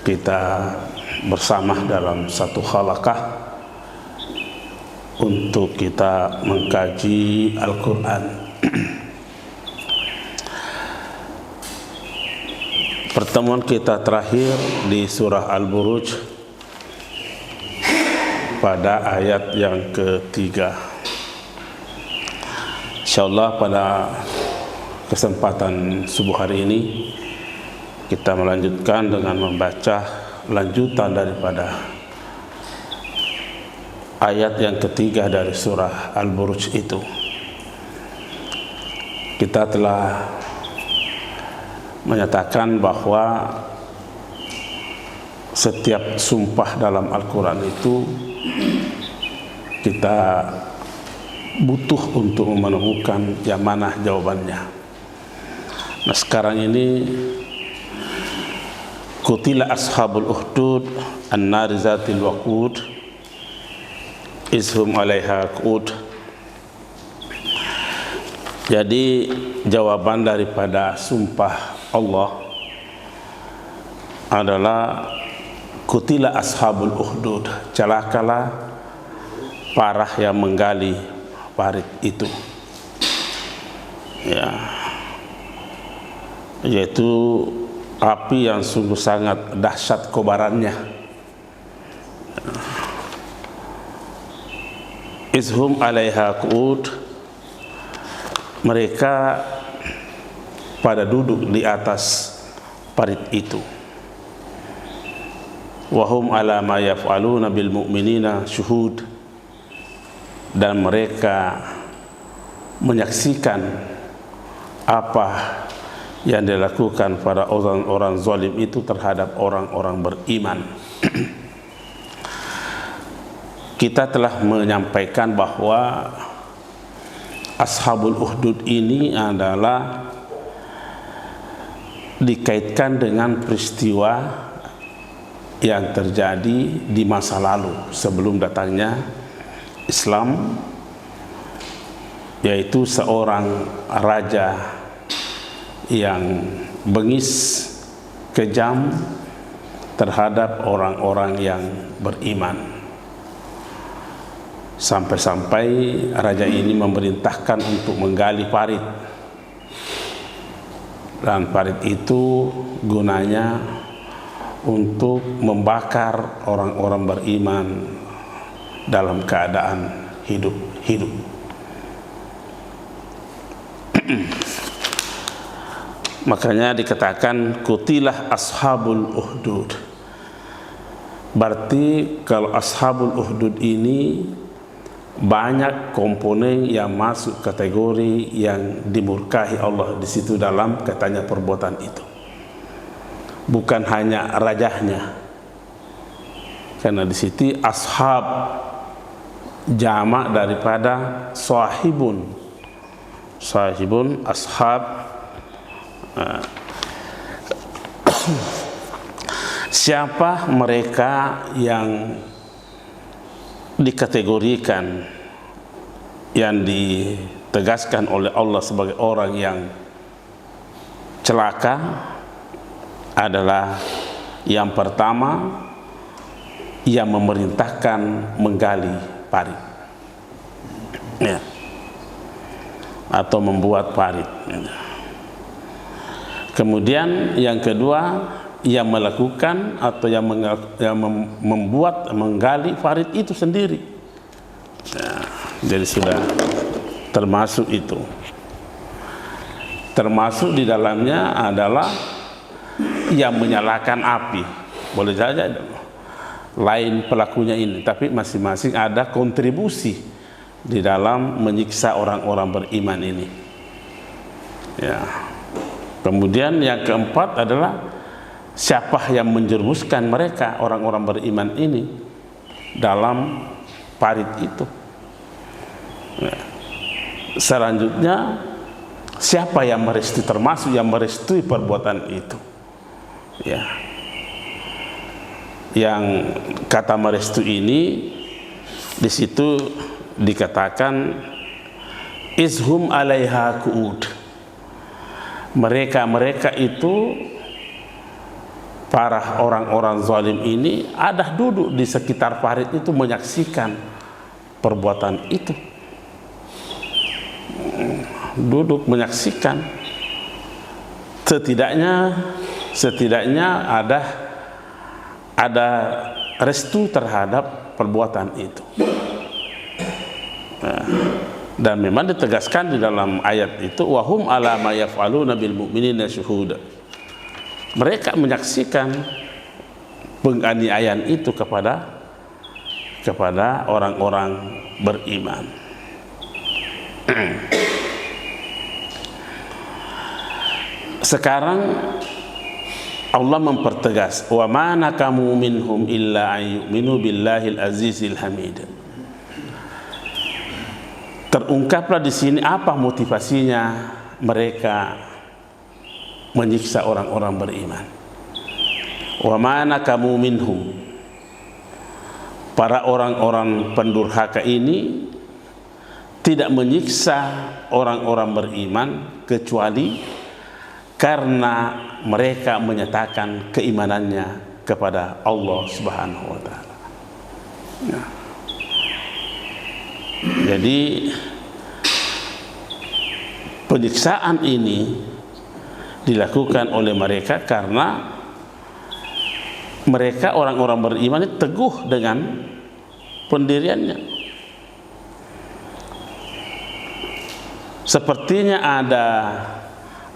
kita bersama dalam satu halaqah untuk kita mengkaji Al-Quran. Pertemuan kita terakhir di surah Al-Buruj pada ayat yang ketiga. Insyaallah pada kesempatan subuh hari ini kita melanjutkan dengan membaca lanjutan daripada ayat yang ketiga dari surah Al-Buruj itu. Kita telah menyatakan bahwa setiap sumpah dalam Al-Quran itu kita butuh untuk menemukan yang mana jawabannya. Nah, sekarang ini Qutila ashabul ukhdud an-nari zatil waqud izhum 'alaiha qu'ud. Jadi jawaban daripada sumpah Allah adalah qutila ashabul ukhdud, celakalah para yang menggali parit itu, ya, yaitu api yang sungguh sangat dahsyat kobarannya. Izhum 'alaiha qu'ud, mereka pada duduk di atas parit itu. Wahum 'ala ma yaf'aluna bil mu'minina syuhud, dan mereka menyaksikan apa yang dilakukan pada orang-orang zalim itu terhadap orang-orang beriman. Kita telah menyampaikan bahwa ashabul ukhdud ini adalah dikaitkan dengan peristiwa yang terjadi di masa lalu sebelum datangnya Islam, yaitu seorang raja yang bengis, kejam terhadap orang-orang yang beriman, sampai-sampai raja ini memerintahkan untuk menggali parit, dan parit itu gunanya untuk membakar orang-orang beriman dalam keadaan hidup-hidup. Makanya dikatakan qutilah ashabul ukhdud. Berarti kalau ashabul ukhdud ini banyak komponen yang masuk kategori yang dimurkahi Allah di situ dalam katanya perbuatan itu. Bukan hanya rajahnya. Karena di situ ashab jamak daripada sahibun. Sahibun, ashab. Siapa mereka yang dikategorikan, yang ditegaskan oleh Allah sebagai orang yang celaka adalah yang pertama yang memerintahkan menggali parit, ya, atau membuat parit. Kemudian yang kedua yang melakukan atau yang membuat, menggali parit itu sendiri, ya, jadi sudah termasuk itu. Termasuk di dalamnya adalah yang menyalakan api. Boleh saja lain pelakunya ini, tapi masing-masing ada kontribusi di dalam menyiksa orang-orang beriman ini, ya. Kemudian yang keempat adalah siapa yang menjerumuskan mereka orang-orang beriman ini dalam parit itu. Ya. Selanjutnya siapa yang merestui, termasuk yang merestui perbuatan itu, ya. Yang kata merestui ini di situ dikatakan izhum 'alaiha qu'ud. Mereka itu para orang-orang zalim ini ada duduk di sekitar parit itu menyaksikan perbuatan itu, duduk menyaksikan. Setidaknya ada restu terhadap perbuatan itu. Dan memang ditegaskan di dalam ayat itu, wahum ala ma yaf'aluna bil mu'minina syuhuda. Mereka menyaksikan penganiayaan itu kepada orang-orang beriman. Sekarang Allah mempertegas, wa ma nakamu minhum illa an yu'minu billahil azizil hamid. Terungkaplah di sini apa motivasinya mereka menyiksa orang-orang beriman. Wa ma nakamu minhum, para orang-orang pendurhaka ini tidak menyiksa orang-orang beriman kecuali karena mereka menyatakan keimanannya kepada Allah Subhanahu wa taala. Nah, jadi penyiksaan ini dilakukan oleh mereka karena mereka orang-orang beriman itu teguh dengan pendiriannya. Sepertinya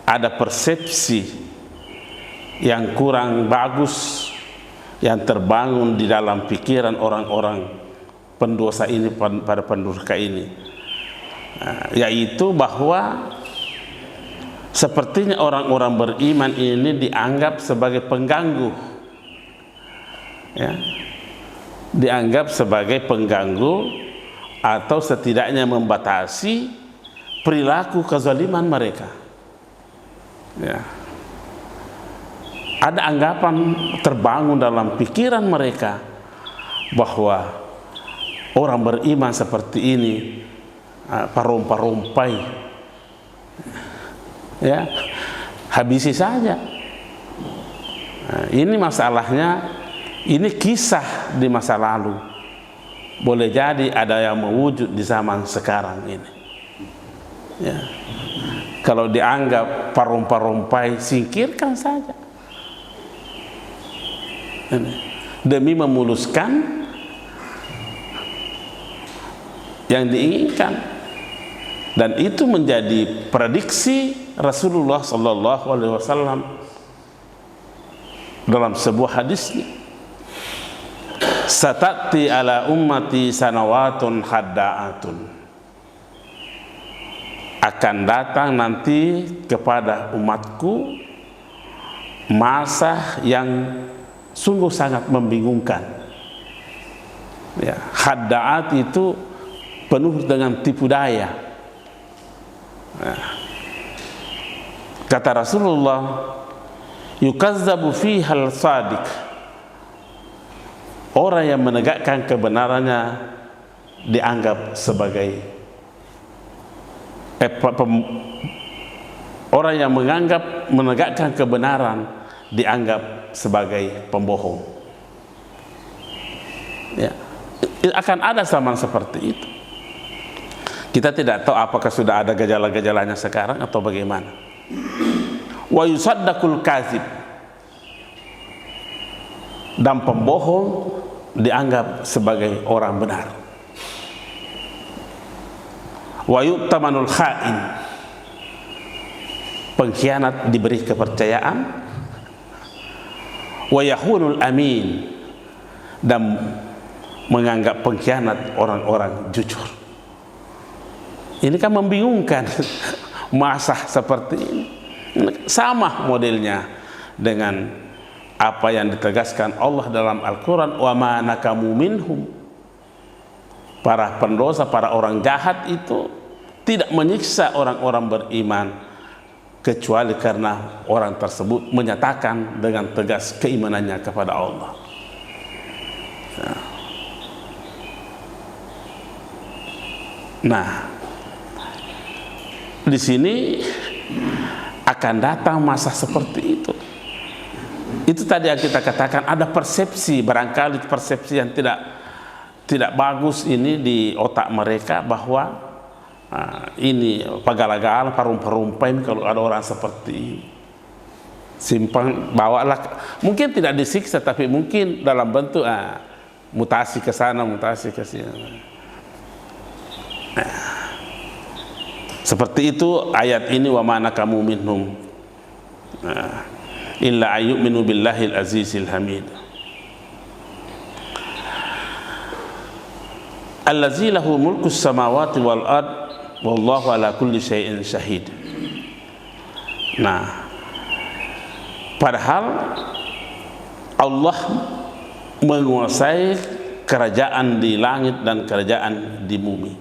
ada persepsi yang kurang bagus yang terbangun di dalam pikiran orang-orang pendosa ini, pada pendurhaka ini, yaitu bahwa sepertinya orang-orang beriman ini dianggap sebagai pengganggu, ya, dianggap sebagai pengganggu atau setidaknya membatasi perilaku kezaliman mereka. Ya. Ada anggapan terbangun dalam pikiran mereka bahwa orang beriman seperti ini parompai, ya, habisi saja. Nah, ini masalahnya, ini kisah di masa lalu. Boleh jadi ada yang mewujud di zaman sekarang ini. Ya. Kalau dianggap parompai, singkirkan saja. Demi memuluskan yang diinginkan. Dan itu menjadi prediksi Rasulullah sallallahu alaihi wasallam dalam sebuah hadisnya. Satati ala ummati sanawatun hadda'atun. Akan datang nanti kepada umatku masa yang sungguh sangat membingungkan. Ya, hadda'at itu penuh dengan tipu daya. Nah, kata Rasulullah, yukazzabu fihal sadiq. Orang yang menegakkan kebenarannya dianggap sebagai orang yang menegakkan kebenaran dianggap sebagai pembohong. Ya, akan ada zaman seperti itu. Kita tidak tahu apakah sudah ada gejala-gejalanya sekarang atau bagaimana. Wa yusaddaqul kazib, dan pembohong dianggap sebagai orang benar. Wa yu'tamanul kha'in, pengkhianat diberi kepercayaan. Wa yahunul amin, dan menganggap pengkhianat orang-orang jujur. Ini kan membingungkan masa seperti ini. Sama modelnya dengan apa yang ditegaskan Allah dalam Al-Quran, wa ma nakamu minhum. Para pendosa, para orang jahat itu tidak menyiksa orang-orang beriman kecuali karena orang tersebut menyatakan dengan tegas keimanannya kepada Allah. Nah, di sini akan datang masa seperti itu. Itu tadi yang kita katakan, ada persepsi, barangkali persepsi yang tidak bagus ini di otak mereka, bahwa ini pagala-gala, parum-parumpai, kalau ada orang seperti ini simpang, bawalah, mungkin tidak disiksa, tapi mungkin dalam bentuk mutasi ke sana, mutasi ke sini. Seperti itu ayat ini, wa ma nakamu minhum illa ayyuminu billahil azizil hamid allazi lahu mulkus samawati wal ard wallahu ala kulli syai'in syahid. Nah, padahal Allah menguasai kerajaan di langit dan kerajaan di bumi,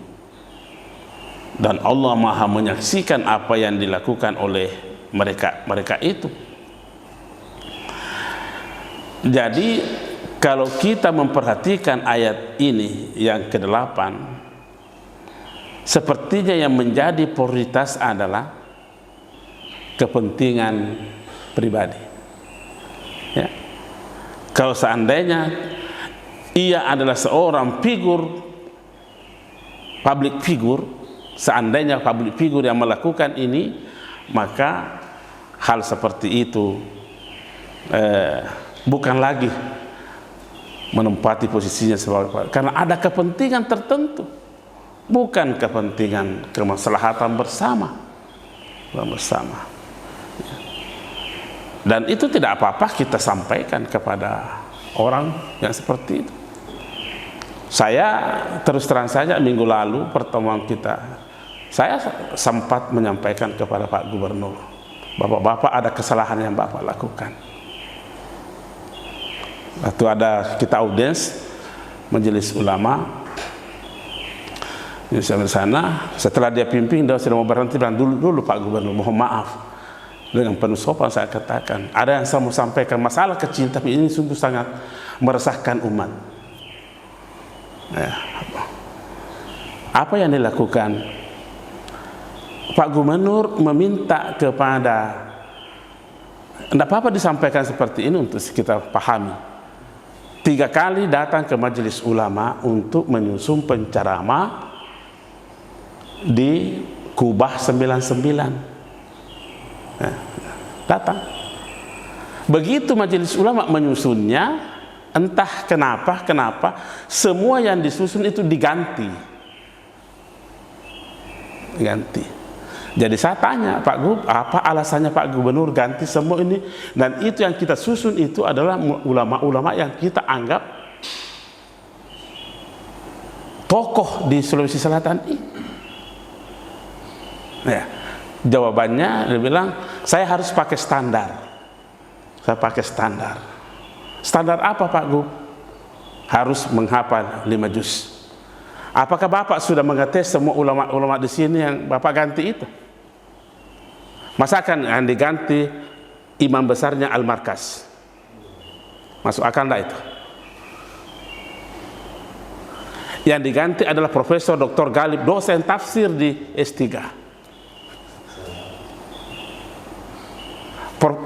dan Allah maha menyaksikan apa yang dilakukan oleh mereka itu. Jadi kalau kita memperhatikan ayat ini yang ke-8, sepertinya yang menjadi prioritas adalah kepentingan pribadi. Ya. Kalau seandainya ia adalah seorang figur, public figure, seandainya public figure yang melakukan ini, maka hal seperti itu bukan lagi menempati posisinya sebagai, karena ada kepentingan tertentu, bukan kepentingan kemaslahatan bersama. Dan itu tidak apa-apa kita sampaikan kepada orang yang seperti itu. Saya terus terang saja, minggu lalu pertemuan kita, saya sempat menyampaikan kepada Pak Gubernur, Bapak ada kesalahan yang Bapak lakukan. Waktu ada kita audiens majelis ulama di sana, setelah dia pimpin, dia sudah mau berhenti, bilang dulu Pak Gubernur, mohon maaf. Dengan penuh sopan saya katakan, ada yang saya mau sampaikan, masalah kecil tapi ini sungguh sangat meresahkan umat. Apa yang dilakukan? Pak Gubernur meminta kepada, tidak apa-apa disampaikan seperti ini untuk kita pahami. 3 kali datang ke majelis ulama untuk menyusun penceramah di Kubah 99. Datang. Begitu majelis ulama menyusunnya, entah kenapa semua yang disusun itu diganti. Jadi saya tanya, Pak Gub, apa alasannya Pak Gubernur ganti semua ini? Dan itu yang kita susun itu adalah ulama-ulama yang kita anggap tokoh di Sulawesi Selatan ini. Ya, jawabannya dia bilang, saya harus pakai standar. Saya pakai standar. Standar apa Pak Gub? Harus menghafal 5 juz. Apakah Bapak sudah mengetes semua ulama-ulama di sini yang Bapak ganti itu? Masakan yang diganti imam besarnya Al-Markas? Masuk akal enggak itu? Yang diganti adalah Profesor Dr. Galib, dosen tafsir di S3.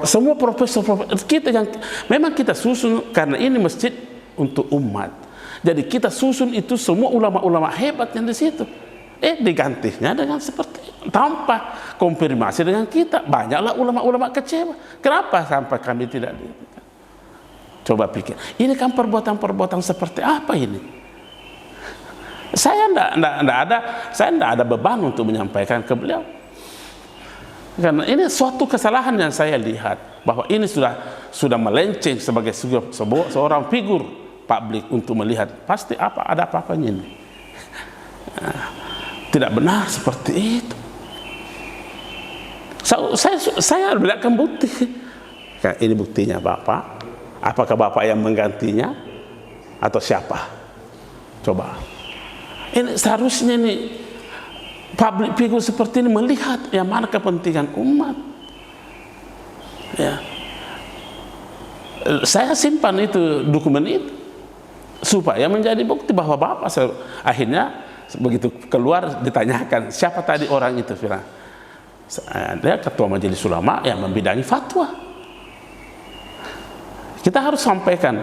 Semua profesor kita yang memang kita susun, karena ini masjid untuk umat. Jadi kita susun itu semua ulama-ulama hebat yang di situ. Digantinya dengan seperti tanpa konfirmasi dengan kita. Banyaklah ulama-ulama kecewa. Kenapa sampai kami tidak coba pikir, ini kan perbuatan-perbuatan seperti apa ini? Saya tidak ada beban untuk menyampaikan ke beliau. Karena ini suatu kesalahan yang saya lihat, bahwa ini sudah melenceng sebagai seorang figur publik untuk melihat pasti ada apa-apanya ini. Tidak benar seperti itu. Saya berikan bukti. Ini buktinya Bapak. Apakah Bapak yang menggantinya atau siapa? Coba. Ini seharusnya nih public figure seperti ini melihat yang mana kepentingan umat. Ya. Saya simpan itu dokumen itu supaya menjadi bukti bahwa Bapak akhirnya begitu keluar ditanyakan siapa tadi orang itu, dia ketua majelis ulama yang membidangi fatwa. Kita harus sampaikan.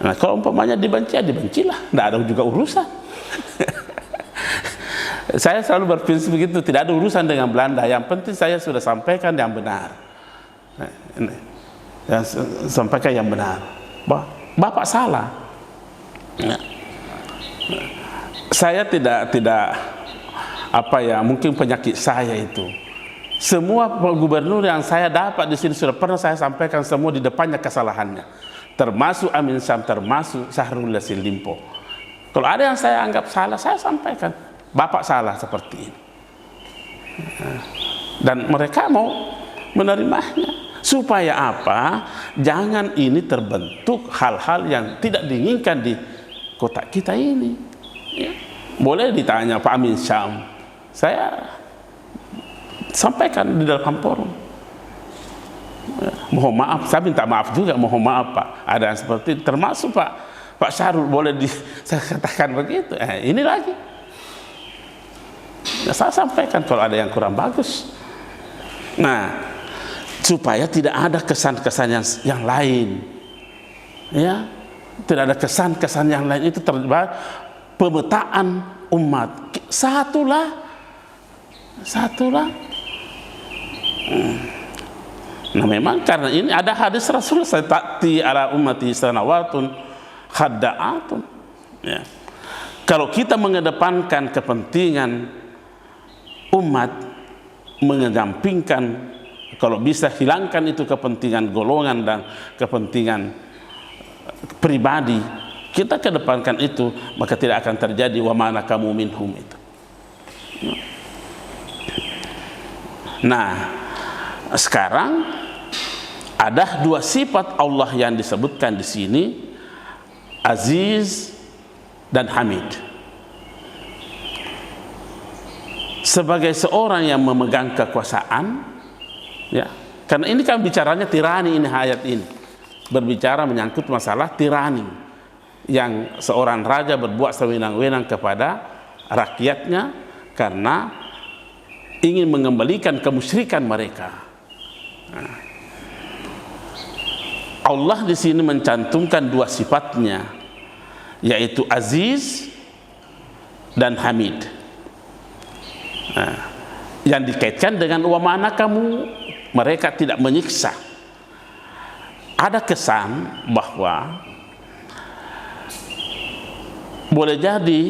Nah, kalau umpamanya dibenci, ya dibencilah, tidak ada juga urusan. Saya selalu berprinsip begitu, tidak ada urusan dengan Belanda. Yang penting saya sudah sampaikan yang benar. Nah, ini. Sampaikan yang benar. Bapak salah. Nah, saya tidak apa ya, mungkin penyakit saya itu. Semua gubernur yang saya dapat di sini sudah pernah saya sampaikan semua di depannya kesalahannya, termasuk Amin Syam, termasuk Syahrul Yassin Limpo. Kalau ada yang saya anggap salah, saya sampaikan, Bapak salah seperti ini. Dan mereka mau menerimanya. Supaya apa? Jangan ini terbentuk hal-hal yang tidak diinginkan di kota kita ini. Ya. Boleh ditanya Pak Amin Syam, saya sampaikan di dalam forum. Ya, mohon maaf, saya minta maaf juga, mohon maaf Pak. Ada yang seperti itu, termasuk Pak Syahrul, boleh saya katakan begitu. Ini lagi. Ya, saya sampaikan kalau ada yang kurang bagus. Nah, supaya tidak ada kesan-kesan yang lain. Ya, tidak ada kesan-kesan yang lain itu terlibat pemetaan umat. Satulah. Nah, memang karena ini ada hadis Rasul, sayati ala ummati sanawatun khadda'atun. Ya. Kalau kita mengedepankan kepentingan umat, mengesampingkan, kalau bisa hilangkan itu kepentingan golongan dan kepentingan pribadi, kita kedepankan itu, maka tidak akan terjadi wa ma nakamu minhum itu. Nah, sekarang ada dua sifat Allah yang disebutkan di sini, Aziz dan Hamid. Sebagai seorang yang memegang kekuasaan, ya, karena ini kan bicaranya tirani, ini ayat ini berbicara menyangkut masalah tirani, yang seorang raja berbuat sewenang-wenang kepada rakyatnya karena ingin mengembalikan kemusyrikan mereka. Nah, Allah di sini mencantumkan dua sifatnya, yaitu Aziz dan Hamid. Nah, yang dikaitkan dengan wa ma'ana kamu, mereka tidak menyiksa. Ada kesan bahwa boleh jadi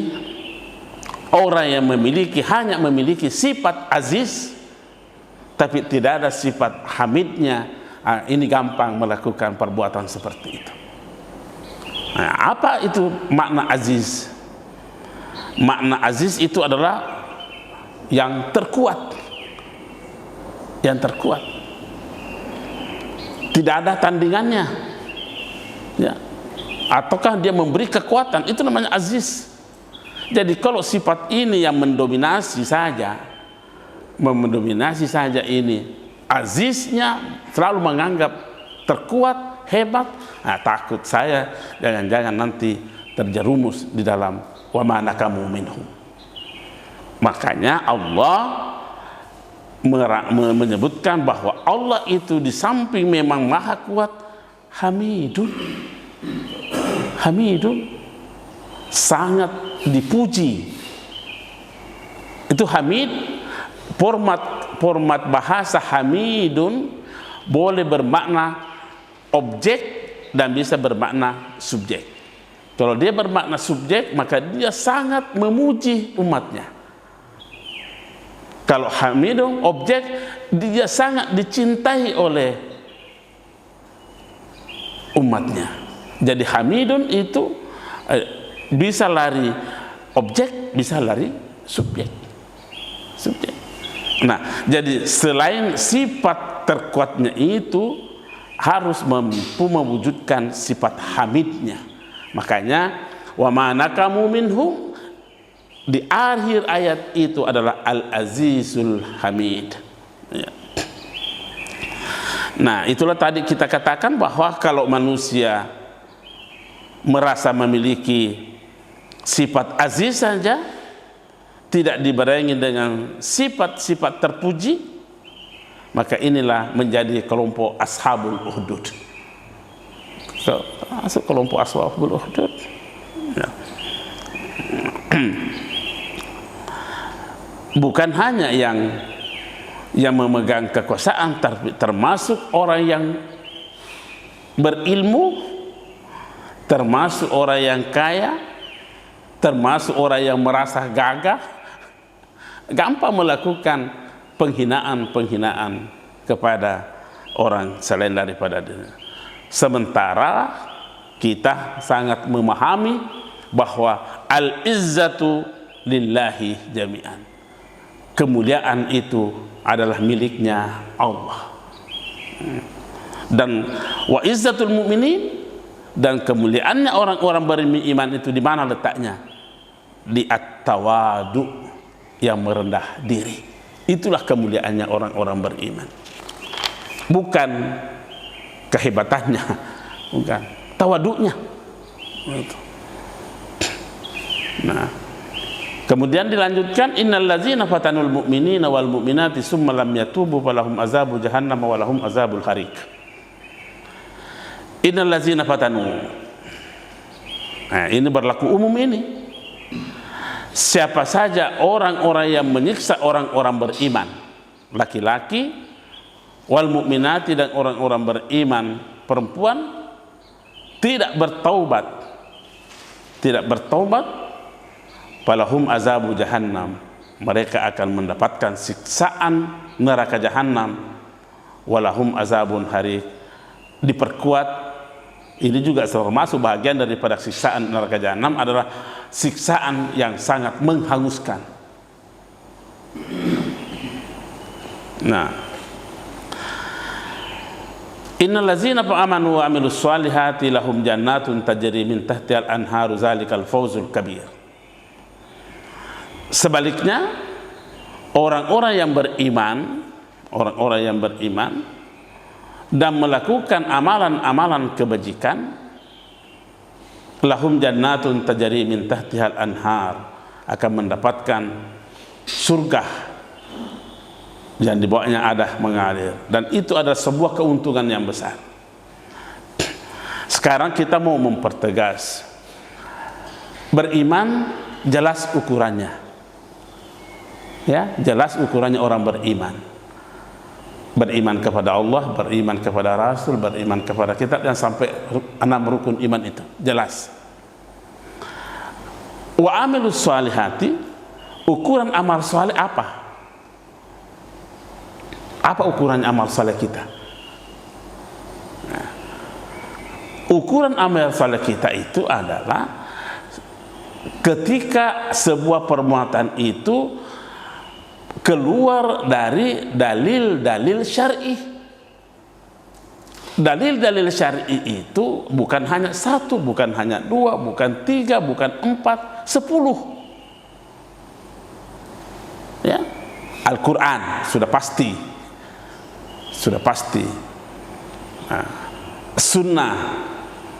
orang yang hanya memiliki sifat aziz tapi tidak ada sifat hamidnya, ini gampang melakukan perbuatan seperti itu. Nah, apa itu makna aziz? Makna aziz itu adalah yang terkuat, tidak ada tandingannya, ya. Ataukah dia memberi kekuatan, itu namanya aziz. Jadi kalau sifat ini yang mendominasi saja ini, aziznya selalu menganggap terkuat, hebat, nah, takut saya jangan-jangan nanti terjerumus di dalam wa ma nakamu minhum. Makanya Allah menyebutkan bahwa Allah itu di samping memang maha kuat, Hamidun, sangat dipuji. Itu Hamid, format bahasa Hamidun boleh bermakna objek dan bisa bermakna subjek. Kalau dia bermakna subjek, maka dia sangat memuji umatnya. Kalau Hamidun objek, dia sangat dicintai oleh umatnya. Jadi Hamidun itu bisa lari objek, bisa lari subjek. Nah, jadi selain sifat terkuatnya itu harus mampu mewujudkan sifat hamidnya. Makanya wa ma nakamu minhum, di akhir ayat itu adalah Al-Azizul Hamid, ya. Nah, itulah tadi kita katakan bahwa kalau manusia merasa memiliki sifat aziz saja, tidak dibarengi dengan sifat-sifat terpuji, maka inilah menjadi kelompok ashabul uhdud. Masuk kelompok ashabul ukhdud. Ya. Bukan hanya yang memegang kekuasaan, termasuk orang yang berilmu, termasuk orang yang kaya, termasuk orang yang merasa gagah, gampang melakukan penghinaan kepada orang selain daripada dirinya. Sementara kita sangat memahami bahwa al-izzatu lillahi jami'an. Kemuliaan itu adalah miliknya Allah. Dan wa izzatul mu'minin, dan kemuliaannya orang-orang beriman itu di mana letaknya? Di at-tawadu, yang merendah diri. Itulah kemuliaannya orang-orang beriman. Bukan kehebatannya, bukan tawaduknya. Nah, kemudian dilanjutkan, innal ladzina fatanul mu'minina wal mu'minati summa lam yatubu falahum azabu jahannam wa lahum azabul harik. Innal ladzina fatanu. Nah, ini berlaku umum ini. Siapa saja orang-orang yang menyiksa orang-orang beriman, laki-laki, wal mu'minati, dan orang-orang beriman perempuan, tidak bertaubat, falahum azabu jahannam, mereka akan mendapatkan siksaan neraka jahannam, walahum azabun harik, diperkuat. Ini juga termasuk bagian daripada siksaan neraka jahannam, adalah siksaan yang sangat menghanguskan. Nah, innal ladzina amanu wa amilus solihati lahum jannatun tajri min tahtihal anharu zalikal fawzul kabir. Sebaliknya, orang-orang yang beriman dan melakukan amalan-amalan kebajikan, lahum jannatun tajri min tahtihal anhar, akan mendapatkan surga yang di bawahnya ada mengalir, dan itu adalah sebuah keuntungan yang besar. Sekarang kita mau mempertegas, beriman jelas ukurannya, ya, jelas ukurannya orang beriman. Beriman kepada Allah, beriman kepada Rasul, beriman kepada kitab, dan sampai 6 rukun iman itu jelas. Wa amilus solihati, ukuran amal soleh apa? Apa ukuran amal soleh kita? Nah, ukuran amal soleh kita itu adalah ketika sebuah perbuatan itu keluar dari dalil-dalil syar'i. Dalil-dalil syar'i itu bukan hanya 1, bukan hanya 2, bukan 3, bukan 4, 10. Ya, Al-Quran sudah pasti, nah, sunnah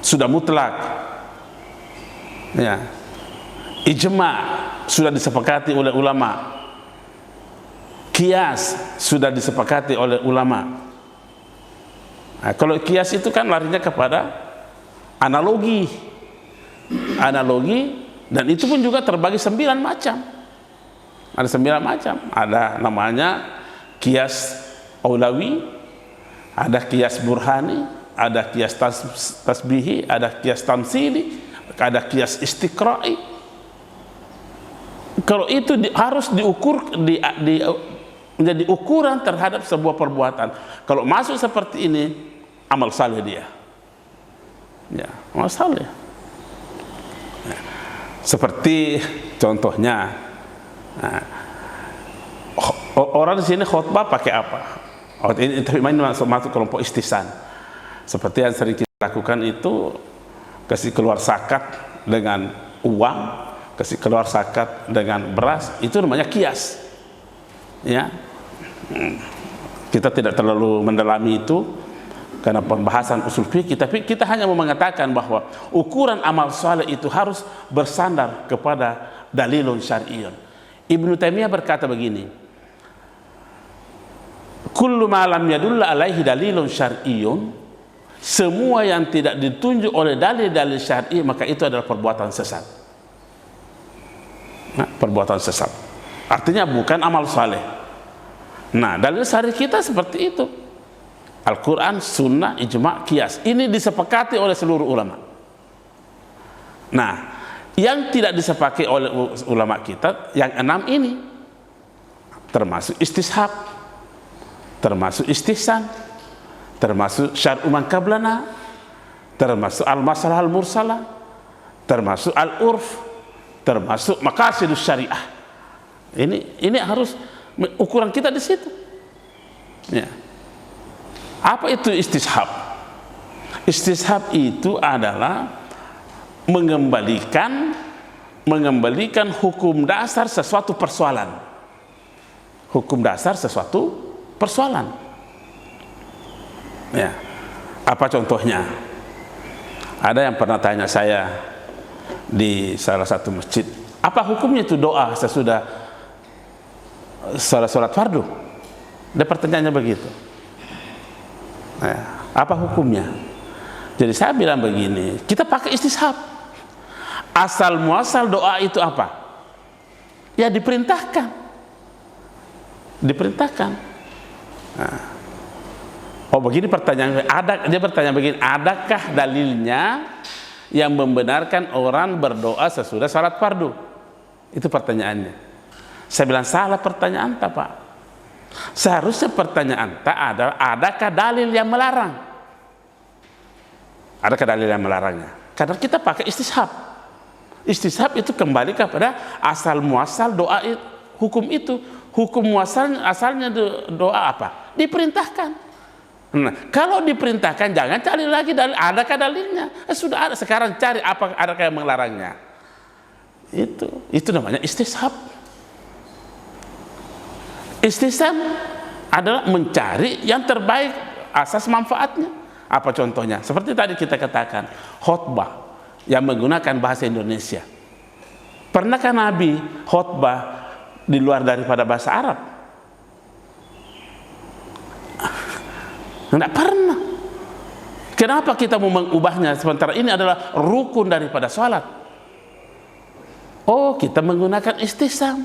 sudah mutlak, ya, ijma sudah disepakati oleh ulama, kias sudah disepakati oleh ulama. Nah, kalau kias itu kan larinya kepada analogi, dan itu pun juga terbagi 9 macam. Ada 9 macam. Ada namanya kias aulawi, ada kias burhani, ada kias tasbihi, ada kias tamsili, ada kias istiqra'i. Kalau itu harus diukur, menjadi ukuran terhadap sebuah perbuatan. Kalau masuk seperti ini, amal saleh dia, ya, amal saleh. Ya. Seperti contohnya, nah, orang di sini khutbah pakai apa? Ini masuk kelompok istisan. Seperti yang sering kita lakukan itu, kasih keluar zakat dengan uang, kasih keluar zakat dengan beras, itu namanya kias. Ya, kita tidak terlalu mendalami itu karena pembahasan usul fikih, tapi kita hanya mau mengatakan bahwa ukuran amal saleh itu harus bersandar kepada dalilun syar'iyyun. Ibnu Taimiyah berkata begini, kullu ma lam yadulla alaihi dalilun syar'iyyun semua yang tidak ditunjuk oleh dalil-dalil syar'i maka itu adalah perbuatan sesat. Nah, perbuatan sesat artinya bukan amal saleh. Nah, dalil syar'i kita seperti itu, Al-Quran, Sunnah, Ijma', Qiyas. Ini disepakati oleh seluruh ulama. Nah, yang tidak disepakati oleh ulama kita yang 6 ini, termasuk istishab, termasuk istihsan, termasuk syar'u man qablana, termasuk al-masalah al-mursalah, termasuk al-urf, termasuk maqasidus syariah. Ini harus ukuran kita di situ. Ya. Apa itu istishab? Istishab itu adalah mengembalikan hukum dasar sesuatu persoalan. Hukum dasar sesuatu persoalan. Ya. Apa contohnya? Ada yang pernah tanya saya di salah satu masjid, apa hukumnya itu doa sesudah sholat fardu? Ada pertanyaannya begitu. Nah, apa hukumnya? Jadi saya bilang begini, kita pakai istishab. Asal muasal doa itu apa? Ya diperintahkan. Diperintahkan. Nah. Oh begini pertanyaan, dia bertanya begini, adakah dalilnya yang membenarkan orang berdoa sesudah salat fardu? Itu pertanyaannya. Saya bilang salah pertanyaan tak, Pak. Seharusnya pertanyaan tak adalah adakah dalil yang melarang? Adakah dalil yang melarangnya? Karena kita pakai istishab. Istishab itu kembali kepada asal muasal doa itu, hukum itu. Hukum muasalnya asalnya doa apa? Diperintahkan. Nah, kalau diperintahkan jangan cari lagi dalil, adakah dalilnya? Sudah ada, sekarang cari apa adakah yang melarangnya. Itu namanya istishab. Istihsan adalah mencari yang terbaik asas manfaatnya. Apa contohnya? Seperti tadi kita katakan, khutbah yang menggunakan bahasa Indonesia. Pernahkah Nabi khutbah di luar daripada bahasa Arab? Tidak pernah. Kenapa kita mau mengubahnya sementara ini adalah rukun daripada sholat? Oh, kita menggunakan istihsan.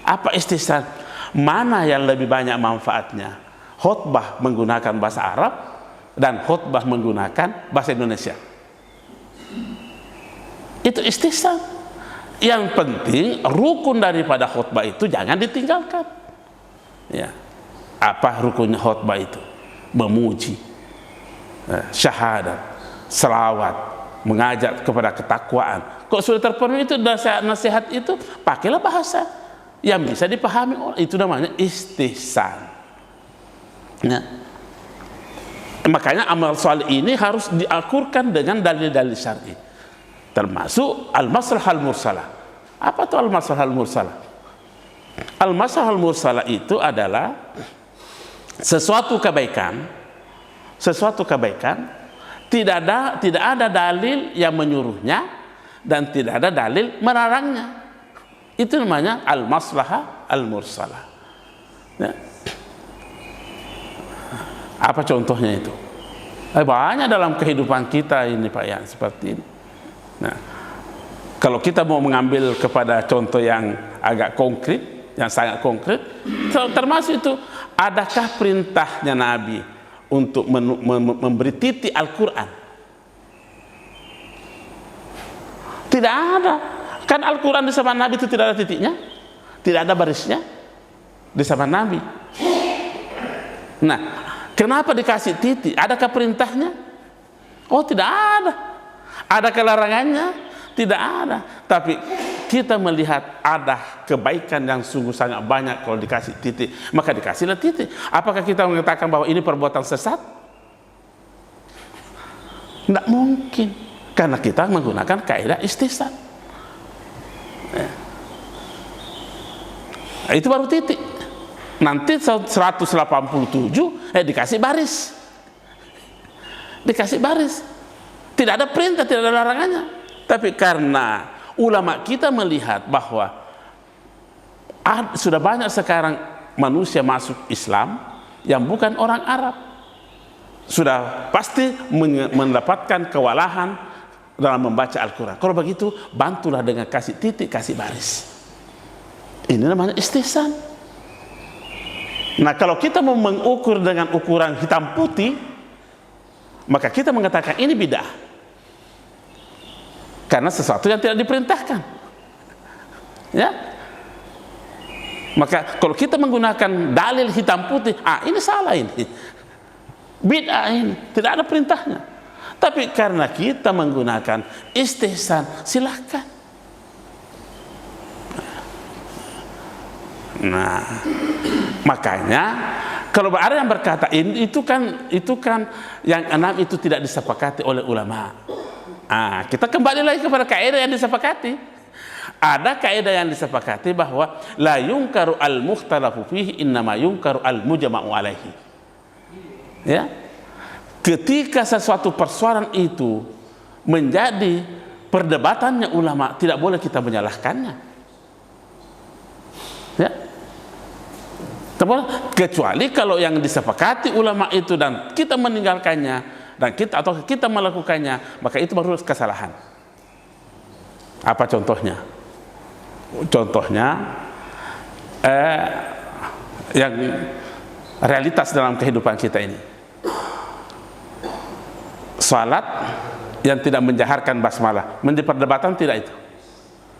Apa istihsan? Mana yang lebih banyak manfaatnya? Khutbah menggunakan bahasa Arab dan khutbah menggunakan bahasa Indonesia. Itu istihsan. Yang penting rukun daripada khutbah itu jangan ditinggalkan. Ya. Apa rukunnya khutbah itu? Memuji, syahadat, selawat, mengajak kepada ketakwaan. Kok sudah terpenuhi itu nasihat itu, pakailah bahasa yang bisa dipahami orang. Itu namanya istihsan. Nah, makanya amal saleh ini harus diakurkan dengan dalil-dalil syar'i, termasuk al-maslahah al-mursalah. Apa itu al-maslahah al-mursalah? Al-maslahah al-mursalah itu adalah sesuatu kebaikan tidak ada dalil yang menyuruhnya dan tidak ada dalil melarangnya. Itu namanya al-maslahah al-mursalah. Ya. Apa contohnya itu? Banyak dalam kehidupan kita ini, Pak, yang seperti ini. Nah, kalau kita mau mengambil kepada contoh yang agak konkret, yang sangat konkret, termasuk itu, adakah perintahnya Nabi untuk memberi titik Al-Quran? Tidak ada. Kan Al-Quran di zaman Nabi itu tidak ada titiknya, tidak ada barisnya di zaman Nabi. Nah, kenapa dikasih titik? Adakah perintahnya? Oh, tidak ada. Adakah larangannya? Tidak ada. Tapi kita melihat ada kebaikan yang sungguh sangat banyak kalau dikasih titik, maka dikasihlah titik. Apakah kita mengatakan bahwa ini perbuatan sesat? Tidak mungkin, karena kita menggunakan kaidah istihsan. Itu baru titik. Nanti 187 dikasih baris. Dikasih baris. Tidak ada perintah, tidak ada larangannya. Tapi karena ulama kita melihat bahwa sudah banyak sekarang manusia masuk Islam yang bukan orang Arab. sudah pasti mendapatkan kewalahan dalam membaca Al-Quran. Kalau begitu, bantulah dengan kasih titik, kasih baris. Ini namanya istihsan. Nah, kalau kita mau mengukur dengan ukuran hitam putih, maka kita mengatakan ini bid'ah, karena sesuatu yang tidak diperintahkan. Ya, maka kalau kita menggunakan dalil hitam putih, ini salah, ini bid'ah, ini tidak ada perintahnya. Tapi karena kita menggunakan istihsan, silahkan. Nah, makanya kalau ada yang berkata itu kan yang 6 itu tidak disepakati oleh ulama. Kita kembali lagi kepada kaidah yang disepakati. Ada kaidah yang disepakati bahwa la yungkaru al-mukhtalafu fihi innama yungkaru al-mujma'u alaihi. Ya. Ketika sesuatu persoalan itu menjadi perdebatannya ulama, tidak boleh kita menyalahkannya. Ya. Kecuali kalau yang disepakati ulama itu dan kita meninggalkannya dan kita melakukannya, maka itu baru kesalahan. Apa contohnya? Contohnya yang realitas dalam kehidupan kita ini. Salat yang tidak menjaharkan basmalah, menjadi perdebatan tidak itu?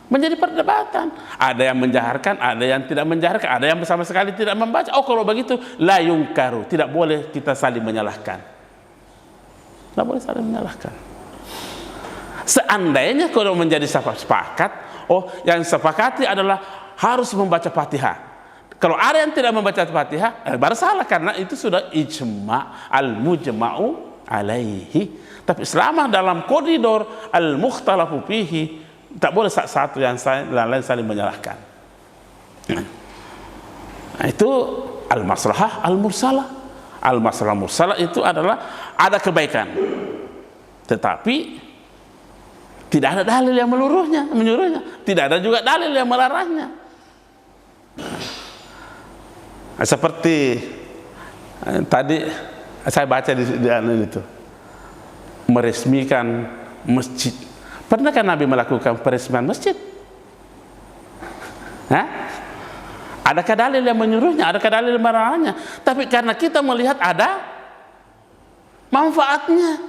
Menjadi perdebatan. Ada yang menjaharkan, ada yang tidak menjaharkan, ada yang sama sekali tidak membaca. Kalau begitu la yungkaru, tidak boleh kita saling menyalahkan. Tidak boleh saling menyalahkan. Seandainya kalau menjadi sepakat, yang sepakati adalah harus membaca Fatihah. Kalau ada yang tidak membaca Fatihah, baru salah, karena itu sudah ijma' al-mujma'u alaihi. Tapi selama dalam koridor al-mukhtalafu fihi, tak boleh satu yang lain saling menyalahkan. Nah, itu al-maslahah al-mursalah. Al-maslahah mursalah itu adalah ada kebaikan, tetapi tidak ada dalil yang menyuruhnya, tidak ada juga dalil yang melarangnya. Nah, seperti tadi saya baca di itu, meresmikan masjid. Pernahkah Nabi melakukan peresmian masjid? Adakah dalil yang menyuruhnya? Adakah dalil yang melarangnya? Tapi karena kita melihat ada manfaatnya,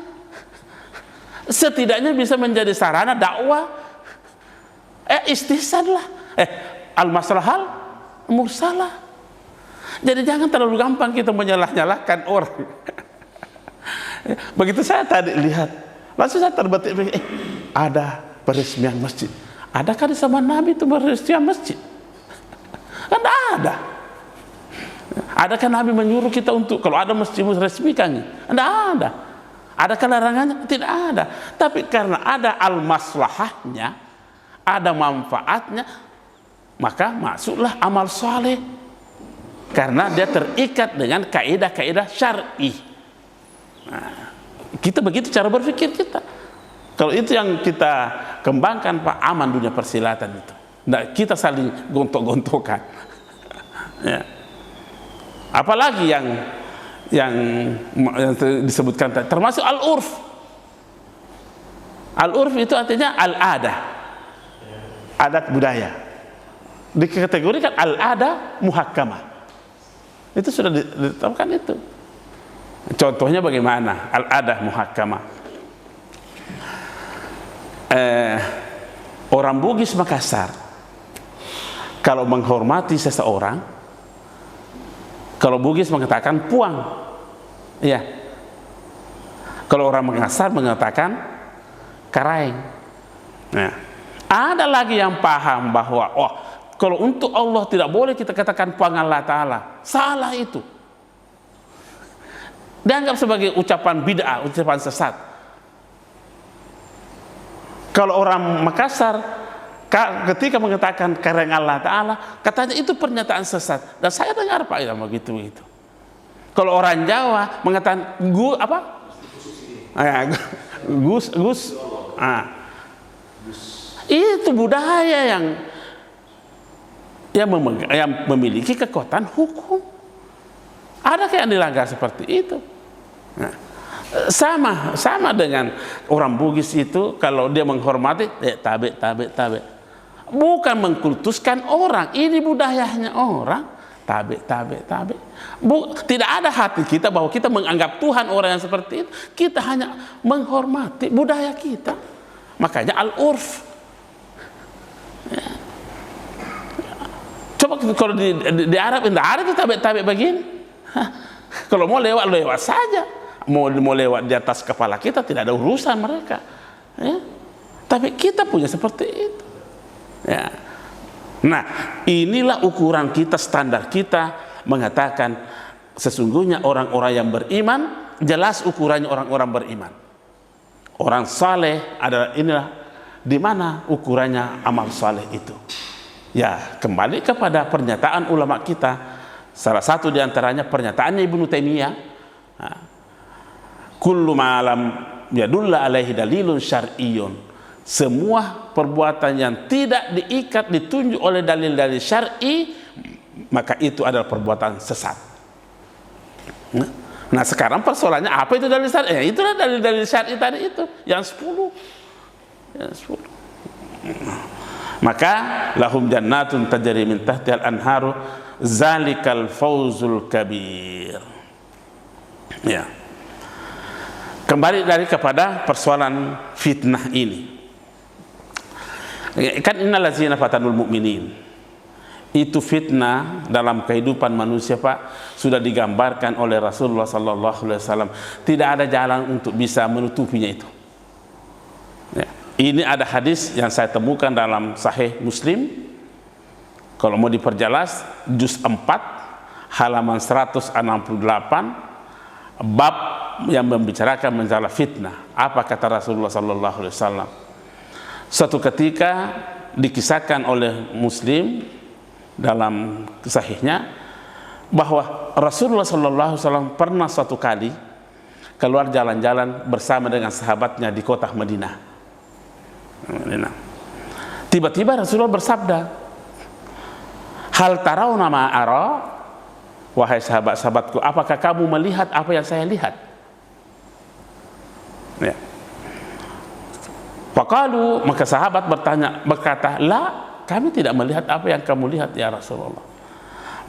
setidaknya bisa menjadi sarana dakwah, istihsanlah, al-maslahah mursalah. Jadi jangan terlalu gampang kita menyalah-nyalahkan orang. Begitu saya tadi lihat, langsung saya terbetik, ada peresmian masjid. Adakah di zaman Nabi itu peresmian masjid? Kan tidak ada. Adakah Nabi menyuruh kita untuk kalau ada masjid resmikan? Tidak ada. Adakah larangannya? Tidak ada. Tapi karena ada al-maslahahnya, ada manfaatnya, maka masuklah amal saleh. Karena dia terikat dengan kaidah-kaidah syar'i. Nah, kita begitu cara berpikir kita. Kalau itu yang kita kembangkan, Pak, aman dunia persilatan itu. Nah, kita saling gontok-gontokan. Ya. Apalagi yang disebutkan tadi, termasuk al-urf. Al-urf itu artinya al-adah, adat budaya. Dikategorikan al-adah muhakkamah. Itu sudah ditetapkan itu. Contohnya bagaimana al-adah muhakkamah? Orang Bugis Makassar kalau menghormati seseorang, kalau Bugis mengatakan puang, iya. Kalau orang Makassar mengatakan karaeng. Nah, ada lagi yang paham bahwa kalau untuk Allah tidak boleh kita katakan puang Allah Ta'ala. Salah itu. Dianggap sebagai ucapan bid'ah, ucapan sesat. Kalau orang Makassar ketika mengatakan karaeng Allah Ta'ala, katanya itu pernyataan sesat. Dan saya dengar, Pak, ya begitu. Kalau orang Jawa mengatakan gus, itu budaya yang memiliki kekuatan hukum. Adakah yang dilanggar seperti itu? Nah, Sama dengan orang Bugis itu, kalau dia menghormati tabe. Bukan mengkultuskan orang, ini budayanya orang. Tabe. Tidak ada hati kita bahwa kita menganggap Tuhan orang yang seperti itu. Kita hanya menghormati budaya kita. Makanya al-urf. Ya. Coba kalau di Arab, tidak ada itu tabe begini. Kalau mau lewat saja. Mau lewat di atas kepala kita, tidak ada urusan mereka. Ya. Tapi kita punya seperti itu. Ya. Nah, inilah ukuran kita, standar kita mengatakan sesungguhnya orang-orang yang beriman, jelas ukurannya orang-orang beriman. Orang saleh adalah inilah di mana ukurannya amal saleh itu. Ya, kembali kepada pernyataan ulama kita. Salah satu di antaranya pernyataannya Ibnu Taimiyah. Kullu ma'alam yadulla alaihi dalilun syar'iyyun. Semua perbuatan yang tidak diikat, ditunjuk oleh dalil-dalil syar'i, maka itu adalah perbuatan sesat. Nah, sekarang persoalannya apa itu dalil syar'i? Itulah dalil-dalil syar'i tadi itu, yang 10. Maka lahum jannatun tajri min tahtihal anharu zalikal fawzul kabir. Ya. Kembali kepada persoalan fitnah ini. Kan innallazina fatanul mu'minin, itu fitnah dalam kehidupan manusia, Pak, sudah digambarkan oleh Rasulullah sallallahu alaihi wasallam. Tidak ada jalan untuk bisa menutupinya itu. Ya. Ini ada hadis yang saya temukan dalam Sahih Muslim. Kalau mau diperjelas, juz 4 halaman 168, bab yang membicarakan masalah fitnah. Apa kata Rasulullah sallallahu alaihi wasallam? Suatu ketika dikisahkan oleh Muslim dalam sahihnya bahwa Rasulullah sallallahu alaihi wasallam pernah suatu kali keluar jalan-jalan bersama dengan sahabatnya di kota Madinah. Tiba-tiba Rasulullah bersabda, "Hal tarawna ma ara?" Wahai sahabat-sahabatku, apakah kamu melihat apa yang saya lihat? Ya. Faqalu, maka sahabat berkata, "La, kami tidak melihat apa yang kamu lihat ya Rasulullah."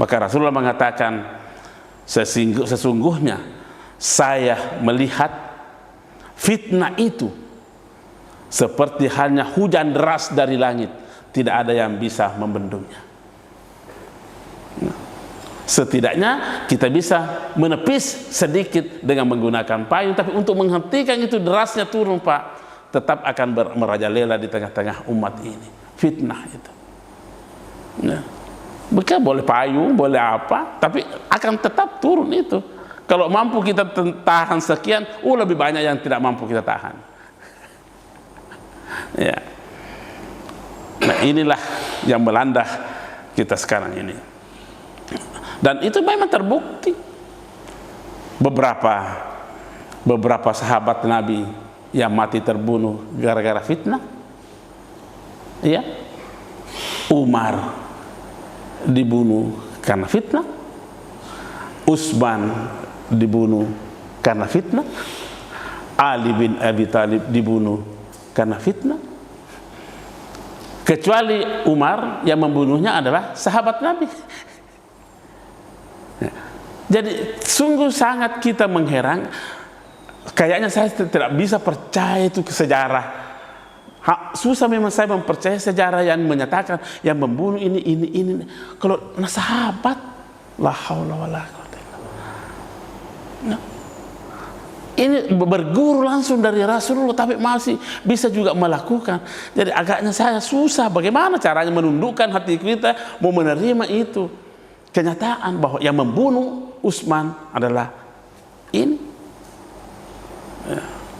Maka Rasulullah mengatakan, sesungguhnya saya melihat fitnah itu seperti halnya hujan deras dari langit, tidak ada yang bisa membendungnya. Setidaknya kita bisa menepis sedikit dengan menggunakan payung, tapi untuk menghentikan itu derasnya turun, Pak, tetap akan merajalela di tengah-tengah umat ini. Fitnah itu. Ya. Bukan boleh payung, boleh apa, tapi akan tetap turun itu. Kalau mampu kita tahan sekian, lebih banyak yang tidak mampu kita tahan. Ya. Nah, inilah yang melanda kita sekarang ini. Dan itu memang terbukti. Beberapa sahabat Nabi yang mati terbunuh gara-gara fitnah. Ya. Umar dibunuh karena fitnah. Utsman dibunuh karena fitnah. Ali bin Abi Thalib dibunuh karena fitnah. Kecuali Umar, yang membunuhnya adalah sahabat Nabi. Jadi sungguh sangat kita mengheran. Kayaknya saya tidak bisa percaya itu ke sejarah. Susah memang saya mempercayai sejarah yang menyatakan yang membunuh ini. Kalau sahabat, la haula wala quwwata illa billah. Ini berguru langsung dari Rasulullah, tapi masih bisa juga melakukan. Jadi agaknya saya susah bagaimana caranya menundukkan hati kita mau menerima itu kenyataan bahwa yang membunuh Utsman adalah ini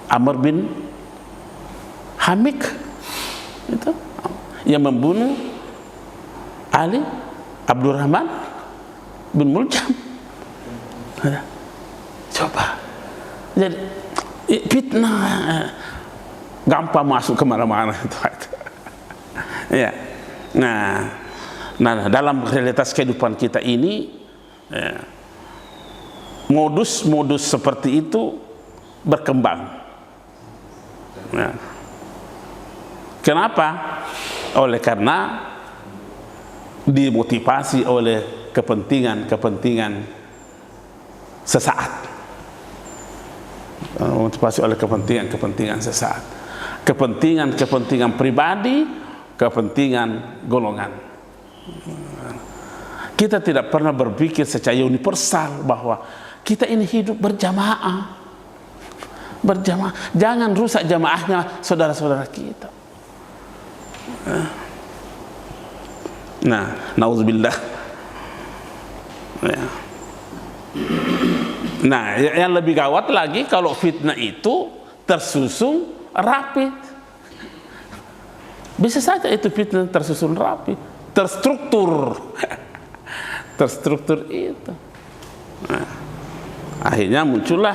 Amr bin Hamik, itu yang membunuh Ali Abdurrahman bin Muljam. Coba, jadi fitnah gampang masuk kemana-mana itu. Ya. Nah, dalam realitas kehidupan kita ini, modus-modus seperti itu berkembang. Ya. Kenapa? Oleh karena dimotivasi oleh kepentingan sesaat. Motivasi oleh kepentingan sesaat. Kepentingan pribadi, kepentingan golongan. Kita tidak pernah berpikir secara universal bahwa kita ini hidup berjamaah. Jangan rusak jamaahnya saudara-saudara kita. Nah, nauzubillah. Ya. Nah, yang lebih gawat lagi kalau fitnah itu tersusun rapi. Bisa saja itu fitnah tersusun rapi, terstruktur. Terstruktur itu. Nah, akhirnya muncullah